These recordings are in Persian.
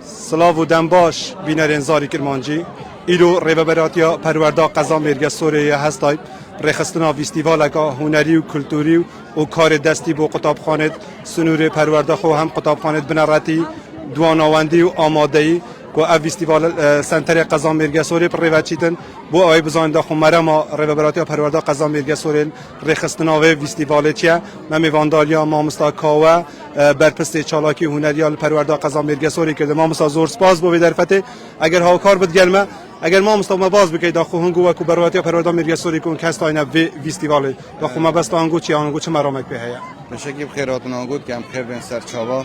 سلاو و دنباش بینرین زاری کرمانجی ایرو ریبراتیا پروردا قضا مرگ سوریه هستای رخصتنا فستیوال کا هنری و کلتوری و کار دستی بو قطابخانه سنور پروردا خو هم قطابخانه بنراتی دواناوندی و آمادهی و اف فستیوال سنتر قضا مرگ سوری پر ریوچیتن بو آی بزایندا خو مرما ریبراتیا پروردا قضا مرگ سوری رخصتنا و فستیوال چیا ممی واندالیا مامستا کاوا برپست چالاکی هنریال پروردا قضا مرگ سوری کرده مامستا زور سپاس بو درفته اگر ها کار بد گلمه اگر ما مستوما باز بکی دا خو هنگو و کو برواتی پروردا مرگ سوری کن کست اینا فستیوال دا خو ما بس آنگو چی آنگو چه مرامک به هيا بشکی بخیرات نانگود که هم خیر بین سر چاوا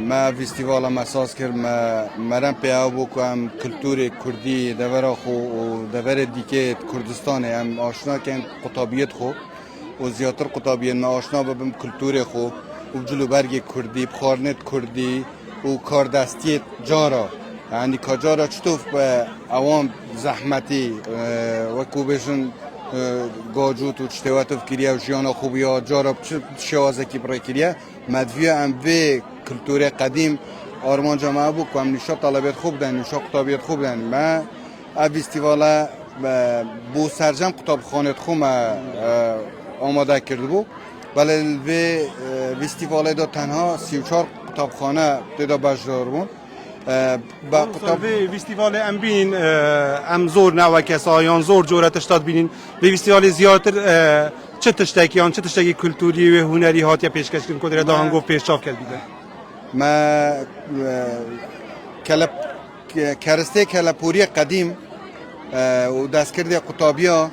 ما فستیوال مساس کرد مرم پیاو بو که هم کلتور کردی دورا خو و دور دیگه کردستان هم آشنا کن قطابیت خو و زیاتر قطابیت ما آشنا ببم کلتور خو و جلو برگ کردی بخارنت کردی و کاردستی جارا یعنی کجارا چطور به عوام زحمتی و کوبشون گاجوت و چتوات فکریه و جیانا خوبیا جارا شوازه کی برای کریه مدوی ام و کلتور قدیم آرمان جامعه بود که هم نشا طلبیت خوب دن نشا قطابیت خوب دن ما فستیوالا بو سرجم قطابخانه خوم آماده کرده بود ولی فستیوالا دا تنها 34 قطابخانه دیدا بجدار بود با قطاب فستیوال ام بین ام زور نو کسایان زور جورتش داد بینین به فستیوال زیاتر چه تشتکیان چه تشتکی کلتوری و هنری هاتیا پیشکش کردن کدر دهان گفت پیشاف کرد بیدن ما کرسته کلپوری قدیم و دستکرد قطابیا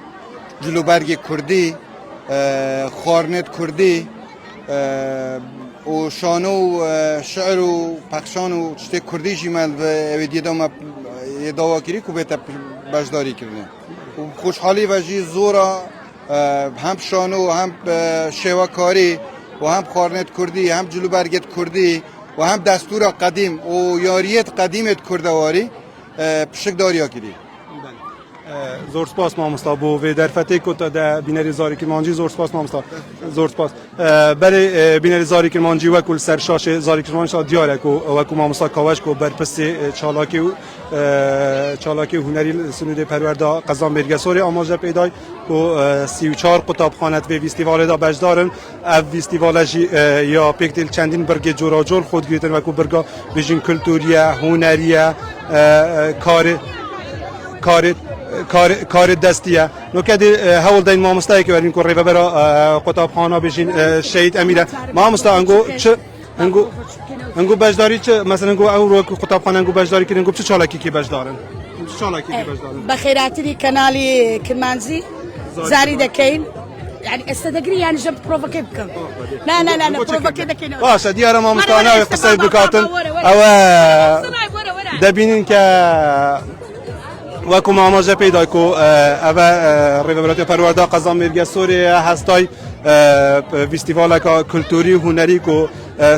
جلوبرگ کردی خارنت کردی و شانو و شعر و پخشان و چته کردی جیمل و اویدیه ما داوا کری که بیتا بجداری کردن و خوشحالی و جی زورا هم شانو هم شواکاری و هم خارنت کردی هم جلو برگت کردی و هم دستور قدیم و یاریت قدیمت کردواری پشک داریا کردی زور سپاس مامستا بو و در فته کتا ده بینری زاری کرمانجی زور سپاس مامستا زور سپاس برای بینری زاری کرمانجی و کل سرشاش زاری کرمانجی دیاره و کو مامستا کاوش کو برپست چالاکی هنری سنود پروردا قضا مرگ سوری آماده پیدای کو 34 قطابخانه و فستیوال دا بجدارن اف فستیوال یا پیکتل چندین برگ جوراجول خود گیرتن و کو برگا بیشین کلتوریه هنریه کار دستیه نو کدی هول دین ما مستای که برین کوری برا قطابخانه بشین شهید امیره ما مستا انگو بجداری چه مثلا انگو او رو قطابخانه انگو بجداری کردن چه چالاکی کی بجدارن چه چالاکی کی بجدارن بخیراتی کانالی کرمانزی زاری دکین يعني استدقري يعني جنب بروفوكي بكم لا بروفوكي دكين باشه دیاره ما مستانه قصه بکاتن او دبینین که و کم آماده پیدا کو اول ریبراتیا پروردا قضا مرگ سوریه هستای فستیوال کا کلتوری و هنری کو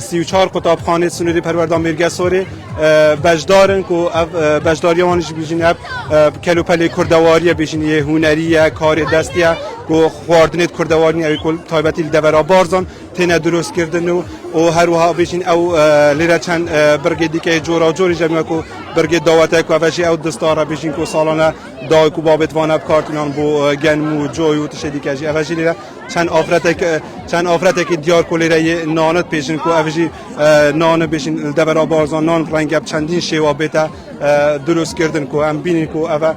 34 قطابخانه سنوری پروردا مرگ سوری بجدارن کو بجداری وانش بیشین اب کلوپل کردواری بیشین هنری کار دستیه کو خواردنت کردواری ای کل تایبتی دورا بارزان تنه درست کردن و هر وها بیشین او لیره چند برگ دیگه جورا جوری جمعه کو برگ دعوت کو وجه او دستاره بیشین کو سالانه دای کو بابت وانب کارتونان بو گنمو جویو تشدی کجی اوجی لیره چند آفرت که دیار کولیره نانت پیشین کو اوجی نان بیشین دورا بارزان نان رنگب چندین شیوا بیتا درست کردن کو ام بینین کو او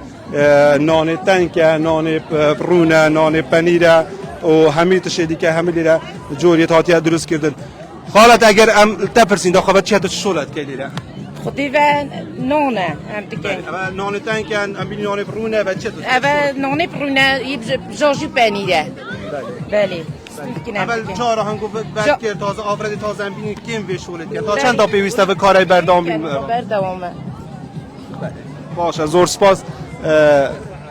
نان تنک نان برونه نان پنیره و همه تشدی که همه لیره جوریت هاتیه درست کردن حالت اگر ام تپرسین داخل چه شولت که لیره خودی و نانه هم دیگه نان تنک ام بینین نان برونه و چه نان برونه جاجی پنیره بله اول چهار هنگو بعد کرد تازه آفرد تازه هم بینید کیم به شغلت کرد تا چند تا پیوسته به کارهای بردام بردامه باشه زور سپاس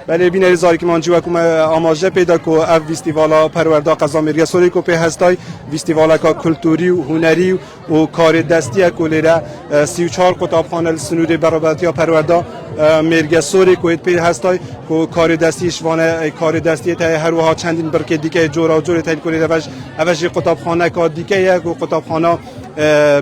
بله بینری زاری که منجی و کم آماده پیدا کو اف فستیوالا پروردا قضا مرگ سوری کو په هستای فستیوالا کا کلتوری و هنری و کار دستی کولیره 34 قطابخانه سنود برابریا پروردا مرگ سوری کو په هستای کو کار دستی شوانه کار دستی ته هر وها چندین برکه دیگه جورا جور ته کولیره اوج قطابخانه کا دیگه یک قطابخانه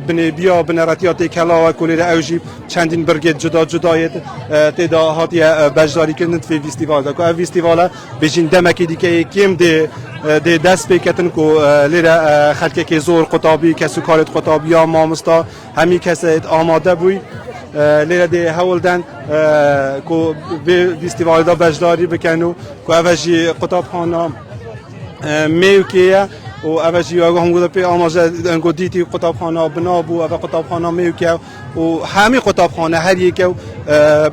بنه بیا بنراتیات کلا و کلی را اوجی چندین برگت جدا جدایت تدا هاتیه بجداری کردن في فيستيفال دا کو فيستيفال بجین دمکی دیگه کیم ده دست بکتن کو لیره خلک که زور قطابی کسو کارت قطابی یا مامستا همی کسی آماده بوی لیره ده هولدن کو فيستيفال دا بجداری بکنو کو اوجی قطاب خانه میوکیه و اوجی آگاه هم گذاشت آماده انگو دیتی قطابخانه بنابو و قطابخانه میوکیه و همه قطابخانه هر یک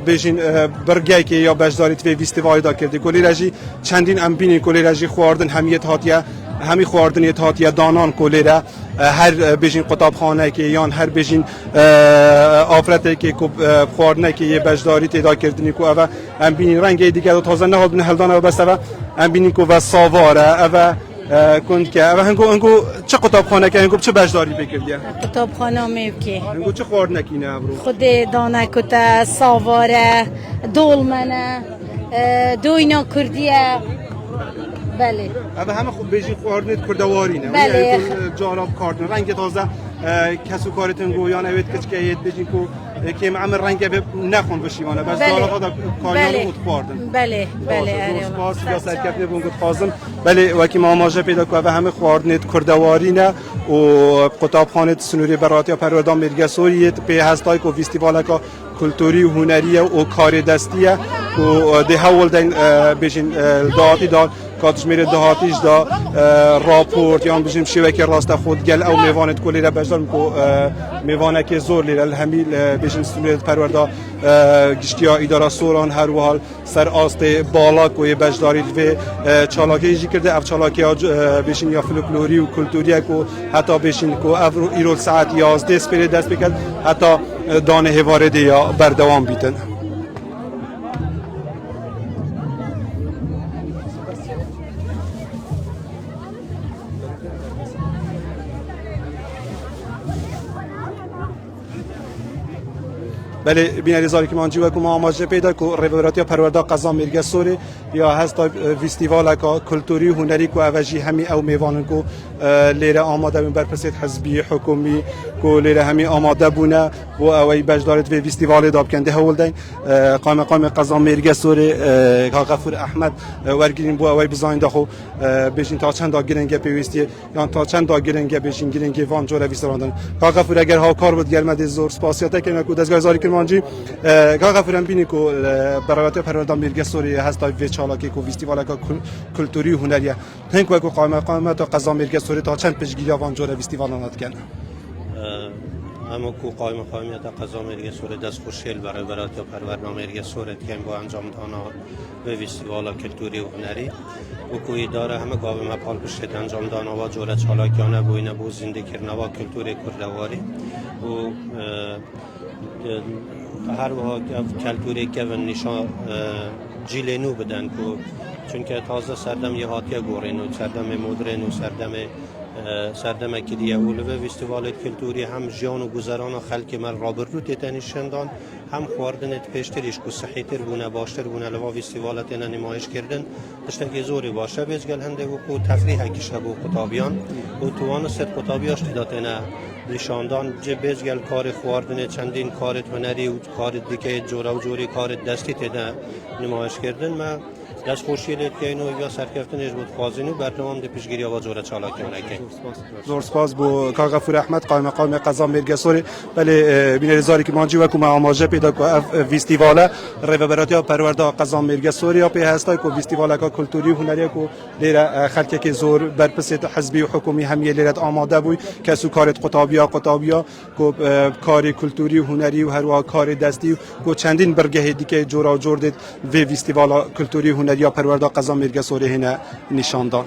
بجین برگی که یا بجداریت و فیستیوال دا کرده کلی رجی چندین امبینی کلی رجی خواردن همیت هاتیه همی خواردن هاتیه دانان کلی را هر بجین قطابخانه که یان هر بجین آفرته که خواردنه که یه بجداری تدا کردنی کو و امبینی رنگ دیگه تازه نه بن هلدانه بس و امبینی کو و ساواره و کند که و هنگو چه قطابخانه که هنگو چه بجداری بکردی؟ قطابخانه میوکی هنگو چه خورد نکینه برو؟ خود دانه کتا ساواره دولمنه دوینا کردیه بله اما همه خوب بیشی خوردنیت کردوارینه بله جالب کاردن رنگ تازه کسو کارتون گویان اوید کچ که یه بیشین کو که معمر رنگ به نخون بشیمانه بس جالب ها کاریان رو خوردن بله بله سپاس یا سرکف نبون گفت خازم بله وکی ما ماجه پیدا که همه خوردنیت کردوارینه و قطابخانه سنوری براتیا پروردان مرگه سوریت به هستای کو فیستیوال که کلتوری و هنریه و کار دستیه و ده هول دین بیشین داتی داد کاتش میره دهاتیش دا راپورت یا بجیم شیوه که راست خود گل او میوانت کلی را بجدارم که میوانه که زور لیره الهمی بیشین سنوریت پرورده گشتیا ایدارا سوران هر و حال سر آست بالا که بجداری و چالاکی ایجی کرده اف چالاکی ها بیشین یا فلکلوری و کلتوریه که حتی بیشین که اف ایرول ساعت 11 سپیره دست بکرد حتی دانه هوارده یا بردوام بیتن بله بیناری زاری که منجی و که ما آماجه پیدا که ریوراتی پرورده قضا مرگه سوری یا هست فیستیوال که کلتوری و هنری که اوجی همی او میوانن که لیره آماده بین برپرسید حزبی حکومی که لیره همی آماده بونه و اوی بجدارت و فیستیوال داب کنده هول دین قام قضا مرگه سوری که غفور احمد ورگیرین بو اوی بزاین دخو بیشین تا چند دا گرنگه پیوستی یا تا چند دا گرنگه بیشین گرنگه وان جوره ویستراندن که غفور اگر ها کار بود گرمد زور سپاسیاته که دستگاه زاری کرمانجی که غفورم بینی که برایت پروردان مرگه سوری هست و چالاکی که فیستیوال که کلتوری و هنریه هنگ که قام تا قضا مرگه سوری تا چند پیشگیری وان جوره فیستیوال نات کن اما کو قائمیت قضا مرگه سوری دست خوشیل برای برایت پروردان مرگه سوری که با انجام دانا به فیستیوال کلتوری و هنری و کوی داره همه گاو مپال پشت انجام دانا و جوره چالاکیانه بوینه بو زنده کرنا و کلتوری کردواری و هر وها کلتوری که و نشان جیلینو بدن کو چون که تازه سردم یه هاتیه گورین و سردم مدرن و سردم کلیه اولوه فیستیوال کلتوری هم جیان و گذران و خلک من رابرو تنشندان هم خواردنت پیشتریش کو صحیحتر بونه باشتر بونه لوا فیستیوالت اینا نمایش کردن تشتکی زوری باشه بیزگل هنده و کو تفریح کشه بو قطابیان و توان ست قطابیاش تداتنه نشاندان جه بیزگل کار خواردن چندین کار هنری و کار دیگه جوره و جوری کار دستی تده نمایش کردن ما دست خوشیلیت که اینو یا سرکفتنش بود خوازینو برنامه ده پیشگیری آواز جوره چالاکیونه که زور سپاس بو که غفور احمد قائم قضا مرگه سوری بله بیناری زاری که منجی و که ما آماجه پیدا که فیستیواله ریوبراتی ها پرورده قضا مرگه سوری یا پی هستای که فیستیواله که کلتوری و هنری که لیره خلکه که زور برپسیت حزبی و حکومی همیه لیرت آماده بوی کسو کارت قطابیا که کار کلتوری و هنری و هر وا کار دستی که چندین برگه دیگه جورا جور دید و فیستیواله کلتوری و هنری یا پرورده قضا مرگه سوری هنه نشاندان